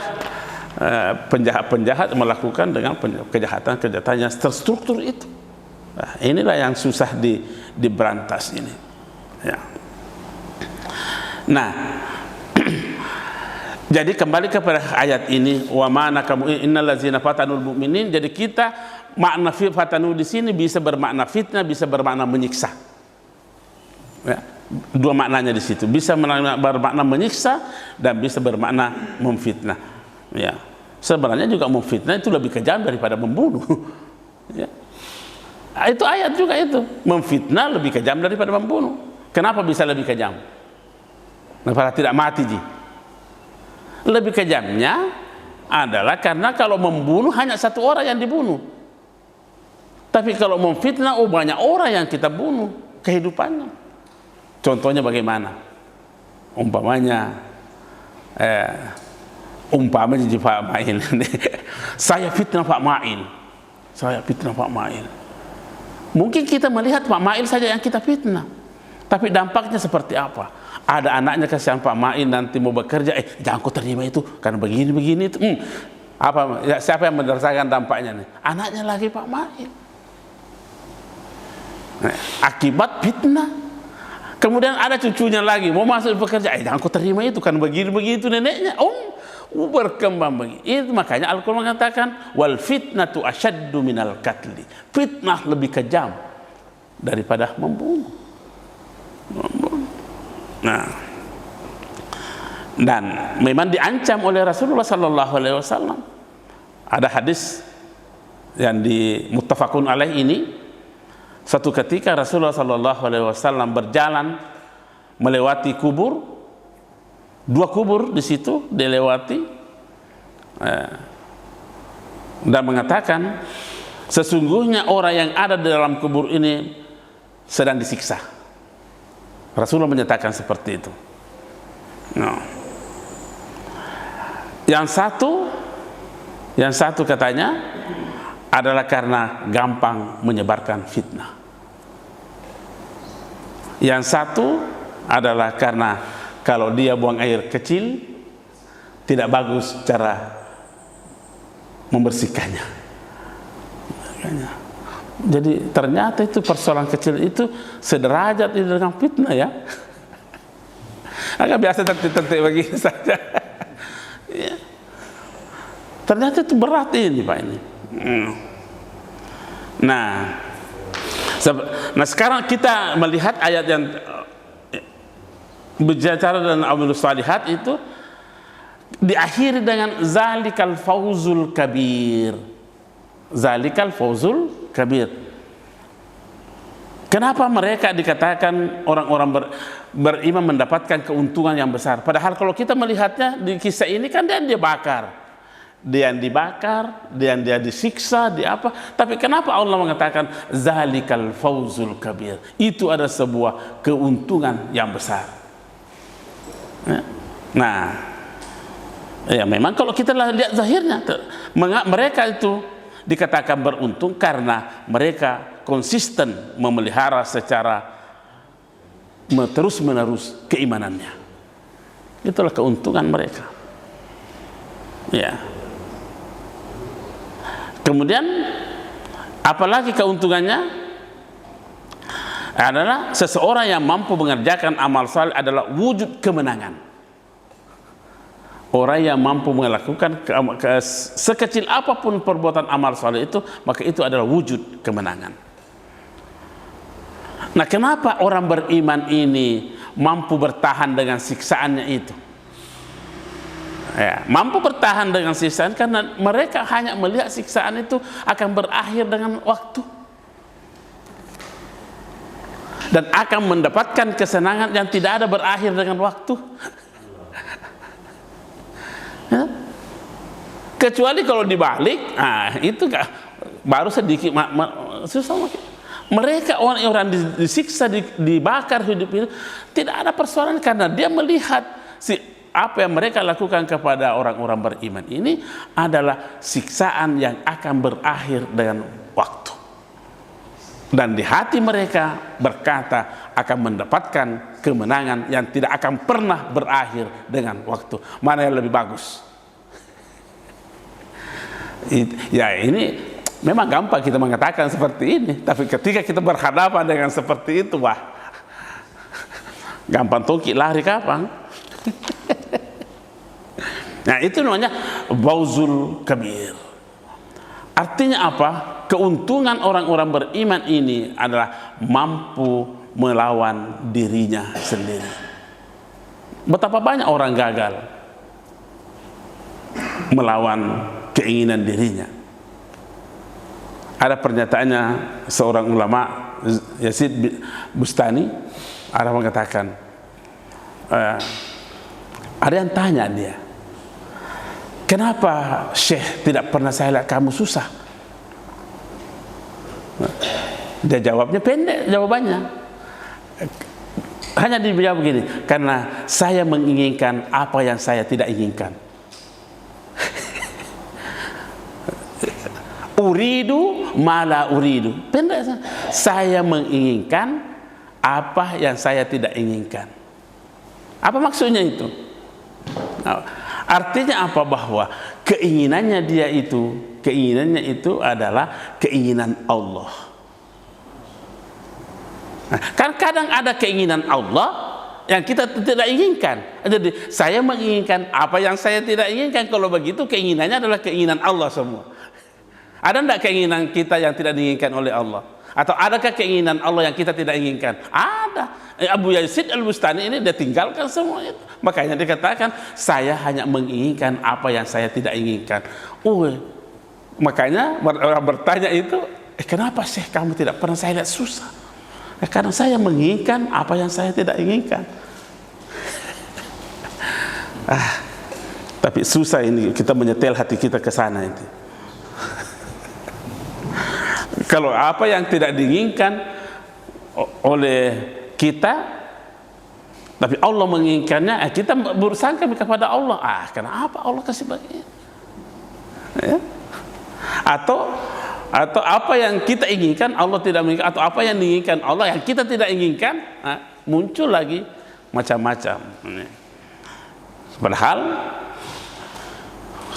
penjahat-penjahat melakukan dengan kejahatan-kejahatan yang terstruktur itu. Nah, inilah yang susah diberantas ini. Ya. Nah, jadi kembali kepada ayat ini, wa mana kamu innallazina fatanul mu'minin. Jadi kita makna fatanu di sini bisa bermakna fitnah, bisa bermakna menyiksa. Ya, dua maknanya di situ. Bisa bermakna menyiksa dan bisa bermakna memfitnah. Ya. Sebenarnya juga memfitnah itu lebih kejam daripada membunuh. Ya. Itu ayat juga itu. Memfitnah lebih kejam daripada membunuh. Kenapa bisa lebih kejam? Daripada tidak mati ji. Lebih kejamnya adalah karena kalau membunuh hanya satu orang yang dibunuh. Tapi kalau memfitnah, banyak orang yang kita bunuh kehidupannya. Contohnya bagaimana? Umpamanya di Pak Mail. Saya fitnah Pak Mail. Saya fitnah Pak Mail. Mungkin kita melihat Pak Mail saja yang kita fitnah. Tapi dampaknya seperti apa? Ada anaknya kasihan Pak Mail nanti mau bekerja, jangan kau terima itu karena begini itu. Apa? Ya, siapa yang merasakan dampaknya nih? Anaknya lagi Pak Mail. Akibat fitnah. Kemudian ada cucunya lagi mau masuk bekerja, jangan kau terima itu karena begini itu neneknya. Berkembang begitu. Itu makanya Al-Quran mengatakan wal fitnatu asyaddu minal qatli. Fitnah lebih kejam daripada membunuh. Nah, dan memang diancam oleh Rasulullah sallallahu alaihi wasallam. Ada hadis yang di muttafaqun alaih ini. Satu ketika Rasulullah sallallahu alaihi wasallam berjalan melewati kubur, dua kubur di situ dilewati, dan mengatakan sesungguhnya orang yang ada di dalam kubur ini sedang disiksa. Rasulullah menyatakan seperti itu. No. Yang satu katanya adalah karena gampang menyebarkan fitnah. Yang satu adalah karena kalau dia buang air kecil tidak bagus cara membersihkannya. Jadi ternyata itu persoalan kecil itu sederajat dengan fitnah ya. Agak biasa tertik-tertik begini saja. Ya. Ternyata itu berat ini Pak ini. Nah sekarang kita melihat ayat yang berbicara dan amalus salihat itu diakhiri dengan zalikal fauzul kabir. Zalikal fauzul kabir. Kenapa mereka dikatakan orang-orang beriman mendapatkan keuntungan yang besar? Padahal kalau kita melihatnya di kisah ini kan dia dibakar, dia disiksa, dia apa? Tapi kenapa Allah mengatakan zalikal fauzul kabir? Itu ada sebuah keuntungan yang besar. Nah, ya memang kalau kita lihat zahirnya, mereka itu dikatakan beruntung karena mereka konsisten memelihara secara terus-menerus keimanannya. Itulah keuntungan mereka. Ya. Kemudian apalagi keuntungannya adalah seseorang yang mampu mengerjakan amal saleh adalah wujud kemenangan. orang yang mampu melakukan sekecil apapun perbuatan amal soleh itu, maka itu adalah wujud kemenangan. Nah, kenapa orang beriman ini mampu bertahan dengan siksaannya itu? Ya, mampu bertahan dengan siksaan karena mereka hanya melihat siksaan itu akan berakhir dengan waktu dan akan mendapatkan kesenangan yang tidak ada berakhir dengan waktu. Ya? Kecuali kalau dibalik, itu baru sedikit susah. Mereka orang disiksa, dibakar hidup itu tidak ada persoalan karena dia melihat apa yang mereka lakukan kepada orang-orang beriman ini adalah siksaan yang akan berakhir dengan waktu. Dan di hati mereka berkata akan mendapatkan kemenangan yang tidak akan pernah berakhir dengan waktu. Mana yang lebih bagus? Ya, ini memang gampang kita mengatakan seperti ini, tapi ketika kita berhadapan dengan seperti itu, wah, gampang tongki lari kapan? Nah, itu namanya Fawzul Kabir. Artinya apa? Keuntungan orang-orang beriman ini adalah mampu melawan dirinya sendiri. Betapa banyak orang gagal melawan keinginan dirinya. Ada pernyataannya seorang ulama, Yazid Bustani, ada mengatakan, ada yang tanya dia, kenapa Syekh tidak pernah saya lihat kamu susah? Dia jawabnya pendek, jawabannya hanya dijawab begini, karena saya menginginkan apa yang saya tidak inginkan. Uridu mala uridu. Pendek, saya menginginkan apa yang saya tidak inginkan. Apa maksudnya itu? Artinya apa? Bahwa keinginannya itu adalah keinginan Allah. Kan kadang ada keinginan Allah yang kita tidak inginkan. Jadi saya menginginkan apa yang saya tidak inginkan. Kalau begitu keinginannya adalah keinginan Allah semua. Ada enggak keinginan kita yang tidak diinginkan oleh Allah? Atau adakah keinginan Allah yang kita tidak inginkan? Ada. Abu Yazid Al-Bustani ini dia tinggalkan semua itu. Makanya dikatakan saya hanya menginginkan apa yang saya tidak inginkan. Makanya orang bertanya itu, kenapa sih kamu tidak pernah saya lihat susah? Karena saya menginginkan apa yang saya tidak inginkan. Tapi susah ini kita menyetel hati kita ke sana itu. Kalau apa yang tidak diinginkan oleh kita, tapi Allah menginginkannya, kita bersangka kepada Allah. Kenapa Allah kasih begini? Ya? Atau apa yang kita inginkan Allah tidak menginginkan, atau apa yang diinginkan Allah yang kita tidak inginkan, muncul lagi macam-macam. Padahal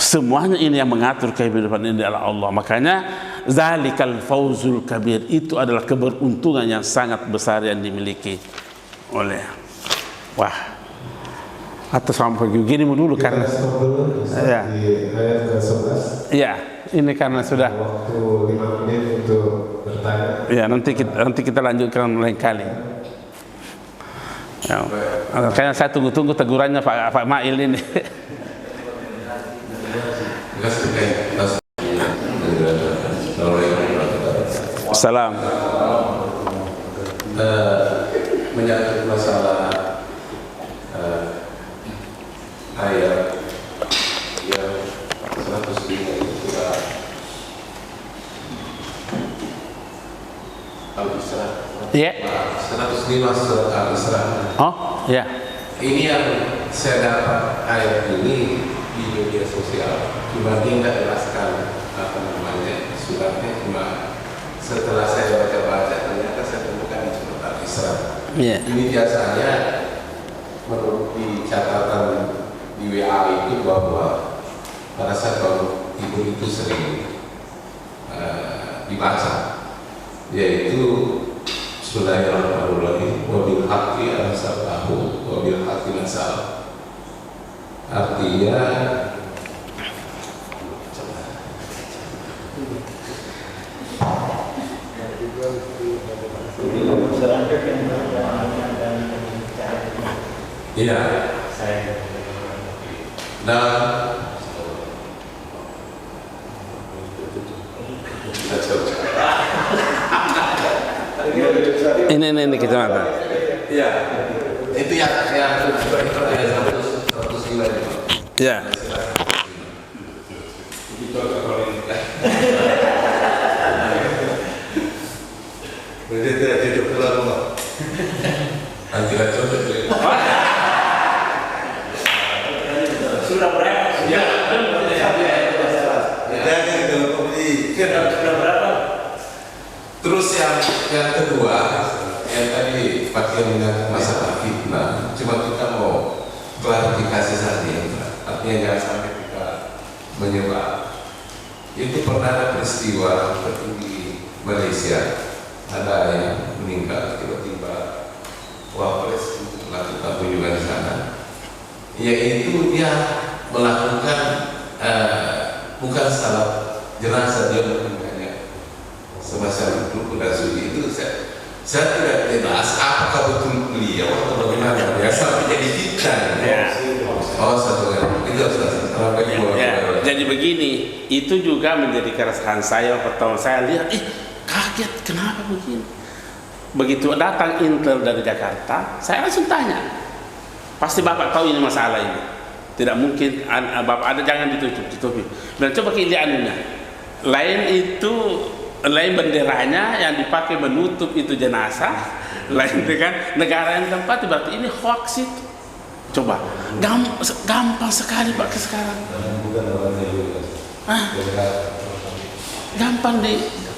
semuanya ini yang mengatur kehidupan ini adalah Allah. Makanya zalikal fawzul kabir, itu adalah keberuntungan yang sangat besar yang dimiliki oleh atau sampai begini dulu karena ya. Di ayat ke-11. Ya, ini karena sudah waktu 5 menit untuk bertanya. Ya, nanti kita lanjutkan lain kali. Ya, kayaknya saya tunggu tegurannya Pak Mail ini. Salam. Menyangkut masalah ayat yang 105 itu sudah Al-Isra. Ya. 105 surat Al-Isra. Oh, ya. Ini yang saya dapat ayat ini di media sosial, cuma dia nggak jelaskan apa namanya suratnya, cuma setelah saya baca-baca ternyata saya temukan di surat Al-Isra. Yeah. Ini biasanya menurut di catatan di WA itu bahwa pada saat kalau ibu itu sering dibaca, yaitu Bismillahirrahmanirrahim, wabil haqqi anzalnahu wabil haqqi nazzal. Artinya iya. Dan ini kita mata. iya. Itu yang 105 Ya. Berarti tidak hidup keluar rumah. Nanti lah coba. Sudah berapa? Ya. Sudah berapa? Terus yang kedua, yang tadi Pak Kiai dengan masalah fitnah, cuma kita mau klarifikasi saja, artinya jangan sampai kita menyebar. Itu pernah ada peristiwa seperti di Malaysia, ada yang meninggal tiba-tiba wapres melakukan kunjungan di sana, yaitu dia melakukan bukan salat jenazah, dia melakukannya semacam rukun dan sujud. Itu saya tidak jelas apakah betul beliau atau bagaimana dia sampai jadi fitnah. Oh, satu kali itu Ya, jadi begini, itu juga menjadi keresahan saya pertama saya lihat, kaget kenapa begini. Begitu datang intel dari Jakarta, saya langsung tanya, pasti Bapak tahu ini masalah ini, tidak mungkin Bapak ada, jangan ditutupi. Dan coba kita anunya, lain benderanya yang dipakai menutup itu jenazah, lain dengan negara yang tempat, berarti ini hoax itu. Coba, gampang sekali pakai sekarang.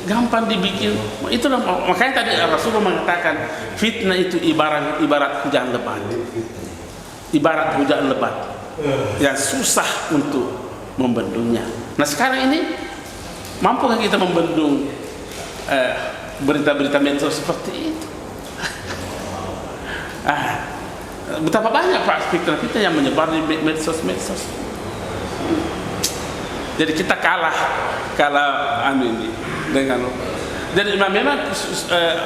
Gampang dibikin. Itulah makanya tadi Rasulullah mengatakan fitnah itu ibarat hujan lebat. Ibarat hujan lebat yang susah untuk membendungnya. Nah sekarang ini mampukah kita membendung berita-berita medsos seperti itu? Betapa banyak Pak fitnah yang menyebar di medsos. Jadi kita kalah ini dengan. Jadi memang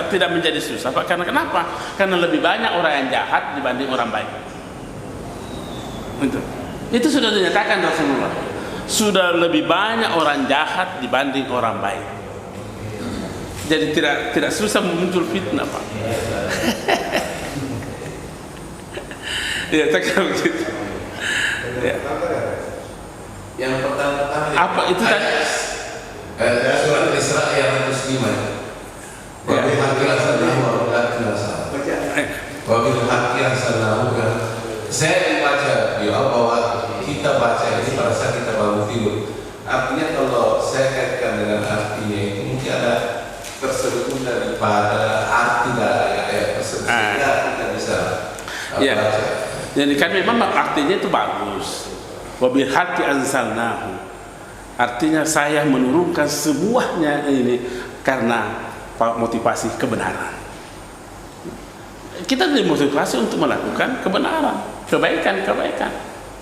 tidak menjadi susah Pak. Karena kenapa? Karena lebih banyak orang yang jahat dibanding orang baik. Itu sudah dinyatakan Rasulullah. Sudah lebih banyak orang jahat dibanding orang baik. Jadi tidak susah muncul fitnah Pak. Ya, tak kira begitu. Ya. Yang pertama Apa itu tadi? Surat Isra ayat 105. Wabil haqqi anzalnahu wa la tunasa. Wabil haqqi anzalnahu. Saya membaca bahwa kita baca ini pada saat kita bangun tidur. Artinya kalau saya kaitkan dengan artinya itu mungkin ada terselubung daripada arti dari ayat tersebut. Kita bisa baca. Jadi kan memang artinya itu bagus. Wabil haqqi anzalnahu. Artinya saya menurunkan semuanya ini karena motivasi kebenaran. Kita dimotivasi untuk melakukan kebenaran, kebaikan.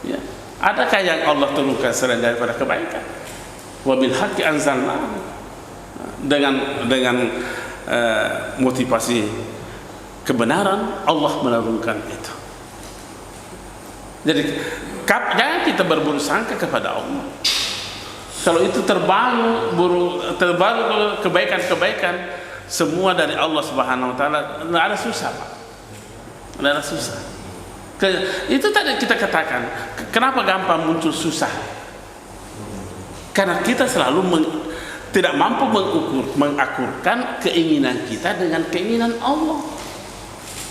Ya. Adakah yang Allah turunkan selain daripada kebaikan? Wabil haqqi anzalnahu. Dengan motivasi kebenaran Allah menurunkan itu. Jadi jangan kita berburuk sangka kepada Allah. Kalau itu terbaru kebaikan semua dari Allah Subhanahu wa taala, tidak ada susah Pak. Tidak ada susah. Itu tadi kita katakan, kenapa gampang muncul susah? Karena kita selalu tidak mampu mengakurkan keinginan kita dengan keinginan Allah.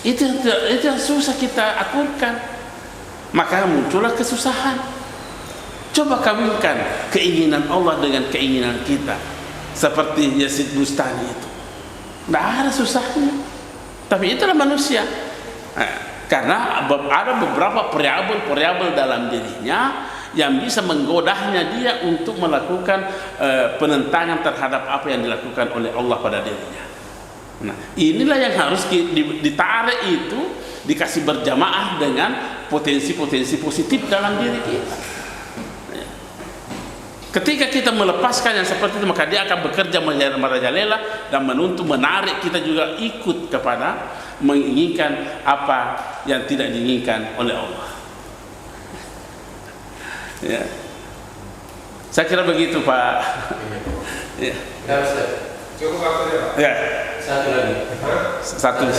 Itu yang susah kita akurkan. Maka muncullah kesusahan. Coba kawinkan keinginan Allah dengan keinginan kita, seperti Yazid Bustami itu. Tidak ada susahnya. Tapi itulah manusia. Karena ada beberapa variabel dalam dirinya yang bisa menggodanya dia untuk melakukan penentangan terhadap apa yang dilakukan oleh Allah pada dirinya. Nah, inilah yang harus ditarik itu, dikasih berjamaah dengan potensi-potensi positif dalam diri kita. Ketika kita melepaskan yang seperti itu, maka dia akan bekerja merajalela dan menuntut, menarik kita juga ikut kepada menginginkan apa yang tidak diinginkan oleh Allah. Ya. Saya kira begitu, Pak. Ya. Cukup waktu ya, Pak? Ya. Satu lagi. Satu.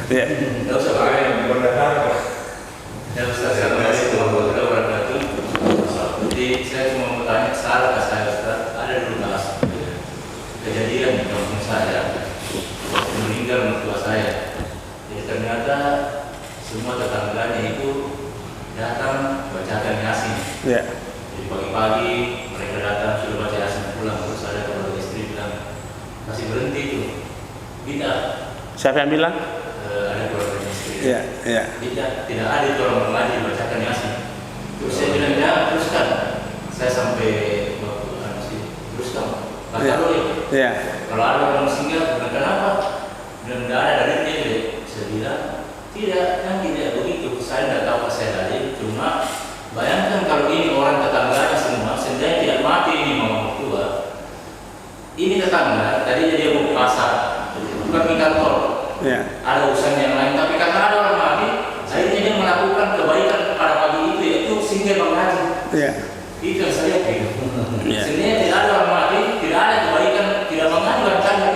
Ya. Tidak usah pakai yang benar. Ya Ustaz, Assalamualaikum warahmatullahi wabarakatuh. Jadi saya cuma mau tanya, salah saya Ustaz, ada dulu kasus kejadian di kampung saya, waktu meninggal mertua saya. Jadi ternyata semua tetangganya itu datang bacakan Yasin. Ya. Jadi pagi-pagi mereka datang sudah baca Yasin pulang, terus ada keluarga istri bilang masih berhenti itu. Tidak. Siapa yang bilang? Ada keluarga istri. Ya, ya. Tidak ada itu orang mengaji bacakan Yasin. Terus saya bilang ya teruskan. Saya sampai waktu masih teruskan. Kata lo Ya. kalau ada orang singgah, bukan kenapa? Dan tidak ada dalilnya gitu. Saya bilang tidak, kan tidak begitu. Saya tidak tahu apa saya dalil. Cuma bayangkan kalau ini orang tetangganya semua, sendiri tidak mati ini mama mertua. Ini tetangga, tadi dia mau ke pasar, bukan di kantor. Ya. Ada urusan yang lain, tapi karena ada orang mati, akhirnya dia melakukan kebaikan pada pagi itu, yaitu singgah mengaji. Ya. Itu yang saya pikir. Ya. Sebenarnya tidak ada orang mati, tidak ada kebaikan, tidak mengaji barangkali.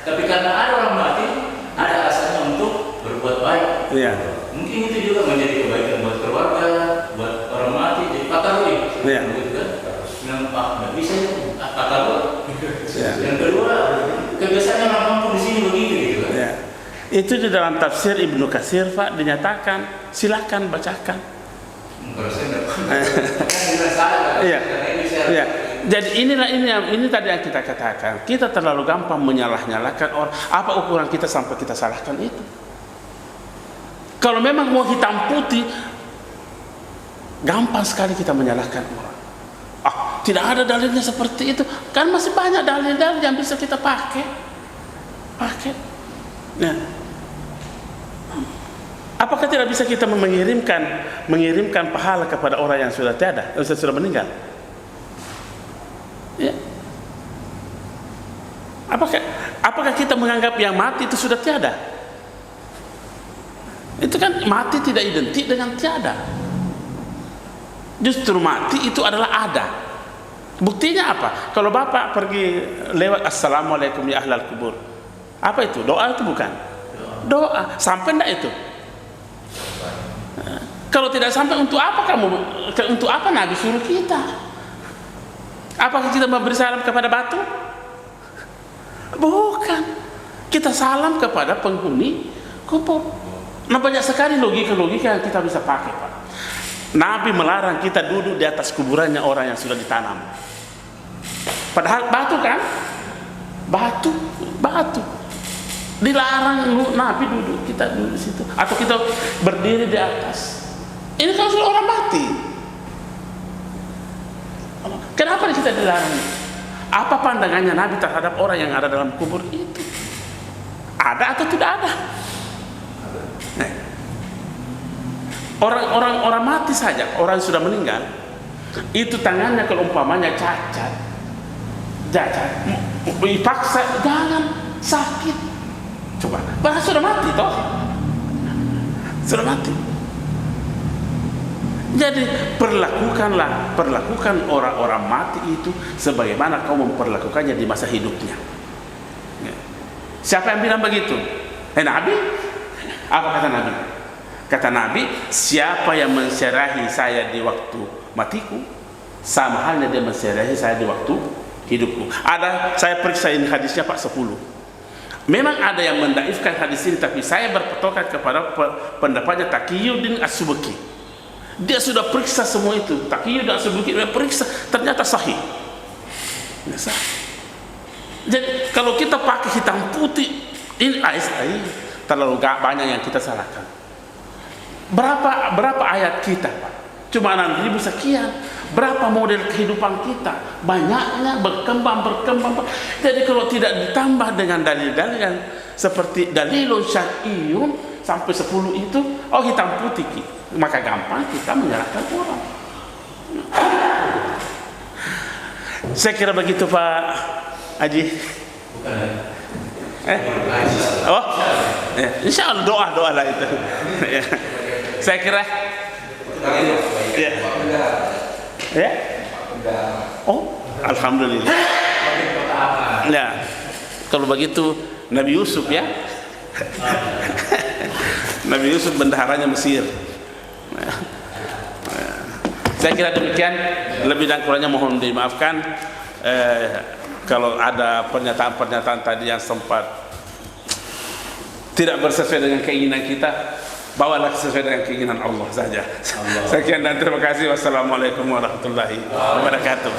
Tapi karena ada orang mati, ada alasannya untuk berbuat baik. Ya. Mungkin itu juga menjadi kebaikan buat keluarga, buat orang mati. Jadi patarui. Ya. Begitu kan? Nampak nggak bisa itu. Patarui. Ya. Yang kedua, kebiasaan orang kampung di sini begitu gitu kan? Ya. Itu di dalam tafsir Ibnu Katsir, Pak, dinyatakan. Silakan bacakan. Kalau saya nggak kan salah kan? Iya. Karena ini saya Ya. Jadi ini tadi yang kita katakan. Kita terlalu gampang menyalah-nyalahkan orang. Apa ukuran kita sampai kita salahkan itu? Kalau memang mau hitam putih, gampang sekali kita menyalahkan orang. Tidak ada dalilnya seperti itu. Kan masih banyak dalil-dalil yang bisa kita pakai. Nah, apakah tidak bisa kita mengirimkan pahala kepada orang yang sudah tiada, yang sudah meninggal? Ya. Apakah kita menganggap yang mati itu sudah tiada? Itu kan mati tidak identik dengan tiada. Justru mati itu adalah ada. Buktinya apa? Kalau Bapak pergi lewat Assalamualaikum ya ahlal kubur, apa itu? Doa itu bukan? Doa. Sampai enggak itu? Kalau tidak sampai, untuk apa Nabi suruh kita? Apakah kita memberi salam kepada batu? Bukan. Kita salam kepada penghuni kubur. Nah, banyak sekali logika-logika yang kita bisa pakai, Pak. Nabi melarang kita duduk di atas kuburannya orang yang sudah ditanam. Padahal batu kan? Batu. Dilarang Nabi duduk, kita duduk di situ. Atau kita berdiri di atas. Ini kan sudah orang mati. Kenapa kita dilarang? Apa pandangannya Nabi terhadap orang yang ada dalam kubur itu? Ada atau tidak ada? Orang mati saja, orang yang sudah meninggal, itu tangannya kalau umpamanya cacat, dipaksa jangan sakit. Coba, bahkan sudah mati toh, sudah mati. Jadi perlakukan orang-orang mati itu sebagaimana kau memperlakukannya di masa hidupnya. Siapa yang bilang begitu? Nabi? Apa kata Nabi? Kata Nabi, siapa yang mensyarahi saya di waktu matiku, sama halnya dia mensyarahi saya di waktu hidupku. Saya periksa ini hadisnya Pak 10. Memang ada yang mendaifkan hadis ini, tapi saya berpatokan kepada pendapatnya Taqiyuddin As-Subki. Dia sudah periksa semua itu. Taqiyuddin As-Subki dia periksa, ternyata sahih. Jadi kalau kita pakai hitam putih, ini terlalu banyak yang kita salahkan. Berapa ayat kita, Pak? Cuma 6.000 sekian. Berapa model kehidupan kita? Banyaknya berkembang. Jadi kalau tidak ditambah dengan dalil-dalil yang seperti dalilun syar'iyyun sampai 10 itu, hitam putih. maka gampang kita menyalahkan orang. Saya kira begitu Pak Haji. Oh, ya, insya Allah doa lah itu. Ya. Saya kira. Ya. Ya. Oh, alhamdulillah. Ya, kalau begitu Nabi Yusuf ya. Nabi Yusuf bendaharanya Mesir. Saya kira demikian, lebih dan kurangnya mohon dimaafkan kalau ada pernyataan-pernyataan tadi yang sempat tidak bersesuai dengan keinginan kita, bawalah sesuai dengan keinginan Allah saja. Sekian dan terima kasih. Wassalamualaikum warahmatullahi wabarakatuh.